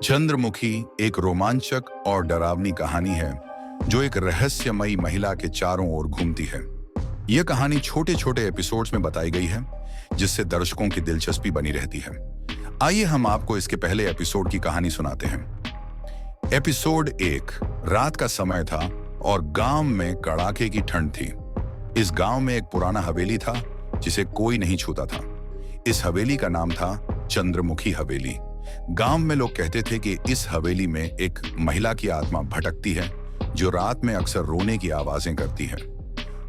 चंद्रमुखी एक रोमांचक और डरावनी कहानी है जो एक रहस्यमयी महिला के चारों ओर घूमती है। यह कहानी छोटे छोटे एपिसोड्स में बताई गई है जिससे दर्शकों की दिलचस्पी बनी रहती है। आइए हम आपको इसके पहले एपिसोड की कहानी सुनाते हैं। एपिसोड 1। रात का समय था और गांव में कड़ाके की ठंड थी। इस गांव में एक पुराना हवेली था जिसे कोई नहीं छूता था। इस हवेली का नाम था चंद्रमुखी हवेली। गांव में लोग कहते थे कि इस हवेली में एक महिला की आत्मा भटकती है जो रात में अक्सर रोने की आवाजें करती है।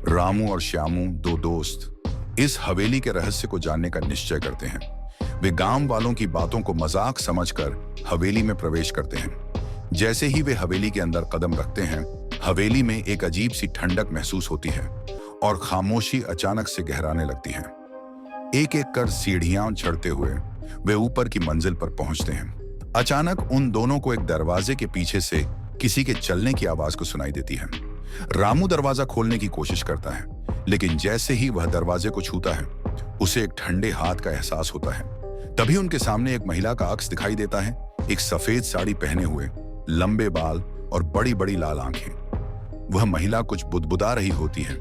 रामू और श्यामू, दो दोस्त, इस हवेली के रहस्य को जानने का निश्चय करते हैं। वे गांव वालों की बातों को मजाक समझकर हवेली में प्रवेश करते हैं। जैसे ही वे हवेली के अंदर कदम रखते हैं, हवेली में एक अजीब सी ठंडक महसूस होती है और खामोशी अचानक से गहराने लगती है। एक एक कर सीढ़ियां चढ़ते हुए वे ऊपर की मंजिल पर पहुंचते हैं। अचानक उन दोनों को एक दरवाजे के पीछे से किसी के चलने की आवाज को सुनाई देती है। रामू दरवाजा खोलने की कोशिश करता है, लेकिन जैसे ही वह दरवाजे को छूता है, उसे एक ठंडे हाथ का एहसास होता है। तभी उनके सामने एक महिला का अक्स दिखाई देता है। एक सफेद साड़ी पहने हुए, लंबे बाल और बड़ी बड़ी लाल आंखें। वह महिला कुछ बुदबुदा रही होती है।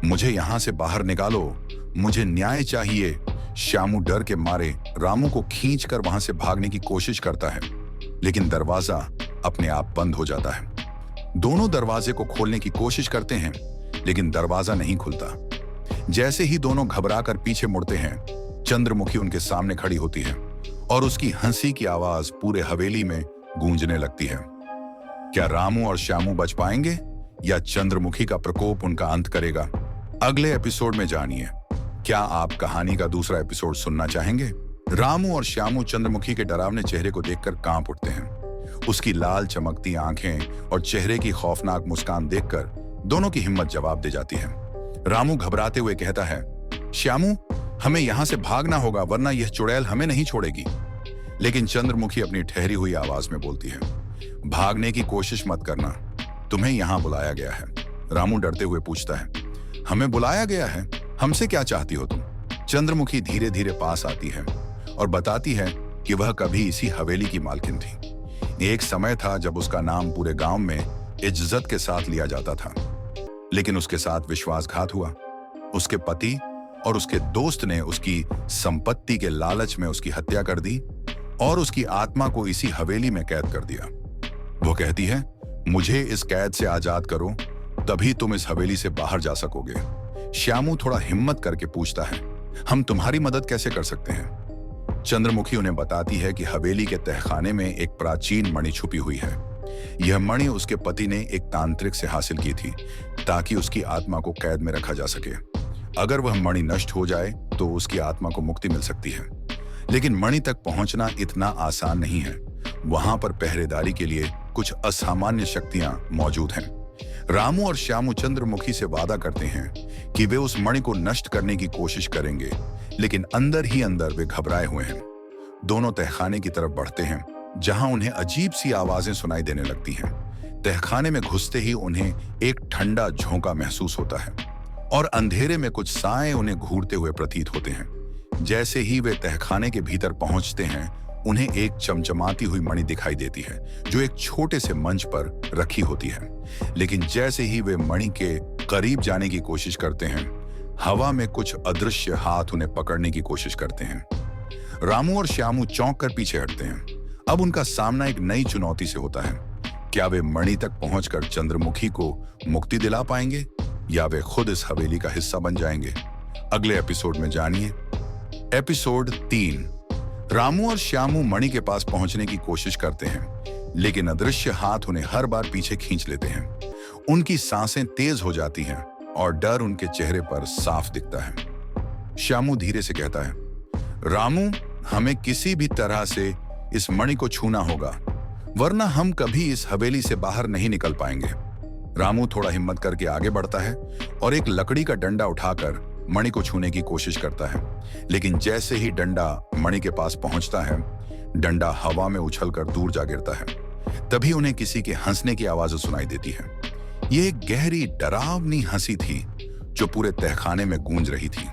मुझे यहां से बाहर निकालो, मुझे न्याय चाहिए। श्यामू डर के मारे रामू को खींचकर वहां से भागने की कोशिश करता है, लेकिन दरवाजा अपने आप बंद हो जाता है। दोनों दरवाजे को खोलने की कोशिश करते हैं, लेकिन दरवाजा नहीं खुलता। जैसे ही दोनों घबराकर पीछे मुड़ते हैं, चंद्रमुखी उनके सामने खड़ी होती है और उसकी हंसी की आवाज पूरे हवेली में गूंजने लगती है। क्या रामू और श्यामू बच पाएंगे या चंद्रमुखी का प्रकोप उनका अंत करेगा? अगले एपिसोड में जानिए। क्या आप कहानी का दूसरा एपिसोड सुनना चाहेंगे? रामू और श्यामू चंद्रमुखी के डरावने चेहरे को देखकर कांप उठते हैं। उसकी लाल चमकती आंखें और चेहरे की खौफनाक मुस्कान देखकर दोनों की हिम्मत जवाब दे जाती है। रामू घबराते हुए कहता है, श्यामू, हमें यहां से भागना होगा वरना यह चुड़ैल हमें नहीं छोड़ेगी। लेकिन चंद्रमुखी अपनी ठहरी हुई आवाज में बोलती है, भागने की कोशिश मत करना, तुम्हें यहां बुलाया गया है। रामू डरते हुए पूछता है, हमें बुलाया गया है? हमसे क्या चाहती हो तुम? चंद्रमुखी धीरे धीरे पास आती है और बताती है कि वह कभी इसी हवेली की मालकिन थी। एक समय था जब उसका नाम पूरे गांव में इज्जत के साथ लिया जाता था, लेकिन उसके साथ विश्वासघात हुआ। उसके पति और उसके दोस्त ने उसकी संपत्ति के लालच में उसकी हत्या कर दी और उसकी आत्मा को इसी हवेली में कैद कर दिया। वो कहती है, मुझे इस कैद से आजाद करो, तभी तुम इस हवेली से बाहर जा सकोगे। श्यामू थोड़ा हिम्मत करके पूछता है, हम तुम्हारी मदद कैसे कर सकते हैं? चंद्रमुखी उन्हें बताती है कि हवेली के तहखाने में एक प्राचीन मणि छुपी हुई है। यह मणि उसके पति ने एक तांत्रिक से हासिल की थी ताकि उसकी आत्मा को कैद में रखा जा सके। अगर वह मणि नष्ट हो जाए तो उसकी आत्मा को मुक्ति मिल सकती है, लेकिन मणि तक पहुंचना इतना आसान नहीं है। वहां पर पहरेदारी के लिए कुछ असामान्य शक्तियां मौजूद हैं। रामू और श्यामू चंद्रमुखी से वादा करते हैं कि वे उस मणि को नष्ट करने की कोशिश करेंगे, लेकिन अंदर ही अंदर वे घबराए हुए हैं। दोनों तहखाने की तरफ बढ़ते हैं, जहां उन्हें अजीब सी आवाजें सुनाई देने लगती हैं। तहखाने में घुसते ही उन्हें एक ठंडा झोंका महसूस होता है और अंधेरे में कुछ साए उन्हें घूरते हुए प्रतीत होते हैं। जैसे ही वे तहखाने के भीतर पहुंचते हैं, उन्हें एक चमचमाती हुई मणि दिखाई देती है जो एक छोटे से मंच पर रखी होती है। लेकिन जैसे ही वे मणि के करीब जाने की कोशिश करते हैं, हवा में कुछ अदृश्य हाथ उन्हें पकड़ने की कोशिश करते हैं। रामू और श्यामू चौंक कर पीछे हटते हैं। अब उनका सामना एक नई चुनौती से होता है। क्या वे मणि तक पहुंचकर चंद्रमुखी को मुक्ति दिला पाएंगे या वे खुद इस हवेली का हिस्सा बन जाएंगे? अगले एपिसोड में जानिए। एपिसोड 3। रामू और श्यामू मणि के पास पहुंचने की कोशिश करते हैं, लेकिन अदृश्य हाथ उन्हें हर बार पीछे खींच लेते हैं। उनकी सांसें तेज हो जाती हैं और डर उनके चेहरे पर साफ दिखता है। श्यामू धीरे से कहता है, रामू, हमें किसी भी तरह से इस मणि को छूना होगा, वरना हम कभी इस हवेली से बाहर नहीं निकल पाएंगे। रामू थोड़ा हिम्मत करके आगे बढ़ता है और एक लकड़ी का डंडा उठाकर मणि को छूने की कोशिश करता है, लेकिन जैसे ही डंडा मणि के पास पहुंचता है, डंडा हवा में उछलकर दूर जा गिरता है। तभी उन्हें किसी के हंसने की आवाज सुनाई देती है। यह एक गहरी डरावनी हंसी थी जो पूरे तहखाने में गूंज रही थी।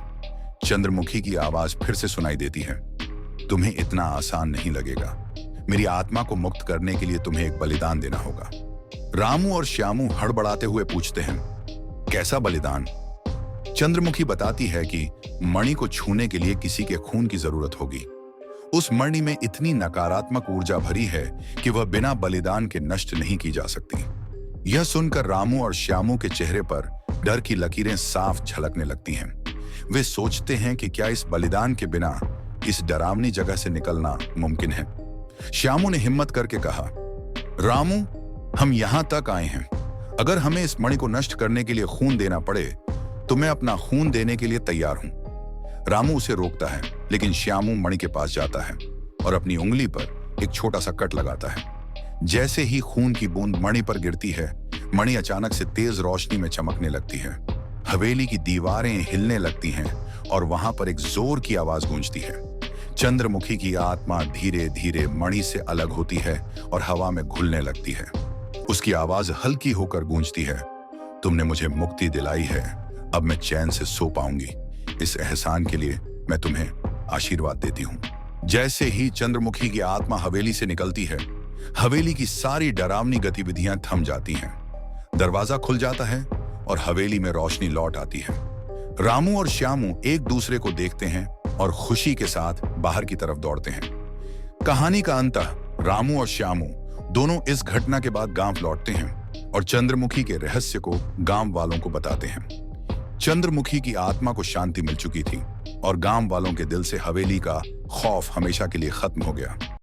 चंद्रमुखी की आवाज फिर से सुनाई देती है, तुम्हें इतना आसान नहीं लगेगा। मेरी आत्मा को मुक्त करने के लिए तुम्हें एक बलिदान देना होगा। रामू और श्यामू हड़बड़ाते हुए पूछते हैं, कैसा बलिदान? चंद्रमुखी बताती है कि मणि को छूने के लिए किसी के खून की जरूरत होगी। उस मणि में इतनी नकारात्मक ऊर्जा भरी है कि वह बिना बलिदान के नष्ट नहीं की जा सकती। यह सुनकर रामू और श्यामू के चेहरे पर डर की लकीरें साफ झलकने लगती हैं। वे सोचते हैं कि क्या इस बलिदान के बिना इस डरावनी जगह से निकलना मुमकिन है। श्यामू ने हिम्मत करके कहा, रामू, हम यहां तक आए हैं। अगर हमें इस मणि को नष्ट करने के लिए खून देना पड़े तो मैं अपना खून देने के लिए तैयार हूं। रामू उसे रोकता है, लेकिन श्यामू मणि के पास जाता है और अपनी उंगली पर एक छोटा सा कट लगाता है। जैसे ही खून की बूंद मणि पर गिरती है, मणि अचानक से तेज रोशनी में चमकने लगती है। हवेली की दीवारें हिलने लगती हैं और वहां पर एक जोर की आवाज गूंजती है। चंद्रमुखी की आत्मा धीरे धीरे मणि से अलग होती है और हवा में घुलने लगती है। उसकी आवाज हल्की होकर गूंजती है, तुमने मुझे मुक्ति दिलाई है, अब मैं चैन से सो पाऊंगी। इस एहसान के लिए मैं तुम्हें आशीर्वाद देती हूं। जैसे ही चंद्रमुखी की आत्मा हवेली से निकलती है, हवेली की सारी डरावनी गतिविधियां थम जाती हैं। दरवाजा खुल जाता है और हवेली में रोशनी लौट आती है। रामू और श्यामू एक दूसरे को देखते हैं और खुशी के साथ बाहर की तरफ दौड़ते हैं। कहानी का अंत, रामू और श्यामू दोनों इस घटना के बाद गांव लौटते हैं और चंद्रमुखी के रहस्य को गांव वालों को बताते हैं। चंद्रमुखी की आत्मा को शांति मिल चुकी थी और गांव वालों के दिल से हवेली का खौफ हमेशा के लिए खत्म हो गया।